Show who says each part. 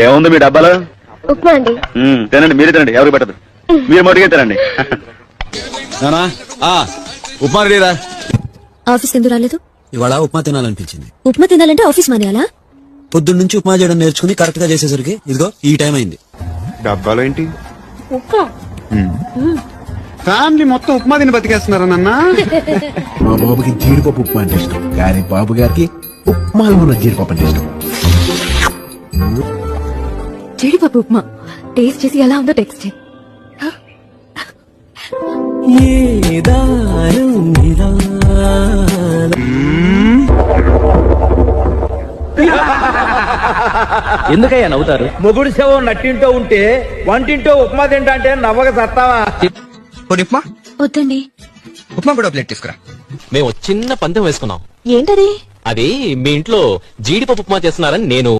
Speaker 1: ఏముంది మీ డబ్బాలో?
Speaker 2: ఉప్మా అండి.
Speaker 1: తినండి, మీరే తినండి, ఎవరికి పెట్టదు. మీరు మొదటిగా తినండి.
Speaker 3: ఉప్మా రెడీరా.
Speaker 2: ఆఫీస్ ఎందుకు రాలేదు?
Speaker 3: ఇవాళ ఉప్మా తినాలనిపించింది.
Speaker 2: ఉప్మా తినాలంటే ఆఫీస్ మానేయాలా?
Speaker 3: పొద్దున్న నుంచి ఉప్మా చేయడం నేర్చుకుని కరెక్ట్ గా చేసేసరికి ఇదిగో ఈ టైం అయింది.
Speaker 4: డబ్బాలో ఏంటి?
Speaker 2: ఉప్మా.
Speaker 4: ఫ్యామిలీ మొత్తం ఉప్మా తిని బతికేస్తున్నారా నాన్న?
Speaker 5: మా బాబుకి జీడిపప్పు ఉప్మా అంటే ఇష్టం, కానీ బాబు గారికి ఉప్మాలో ఉన్న జీడిపప్పు అంటే ఇష్టం.
Speaker 2: జీడిపప్పు ఉప్మా టేస్ట్ చేసి ఎలా ఉందో టెక్స్ట్ చేయి.
Speaker 6: ఎందుకయ్యా నవ్వుతారు? మొగుడు శవం నట్టింటో ఉంటే వంటింటో ఉప్మా తింటా అంటే నవ్వక సత్తావా?
Speaker 7: ఉప్మా
Speaker 2: వద్దండి.
Speaker 7: ఉప్మా కూడా ప్లేట్ తీసుకురా.
Speaker 8: మేము చిన్న పందెం వేసుకున్నాం.
Speaker 2: ఏంటది?
Speaker 8: అది మీ ఇంట్లో జీడిపప్పు ఉప్మా చేస్తున్నారని నేను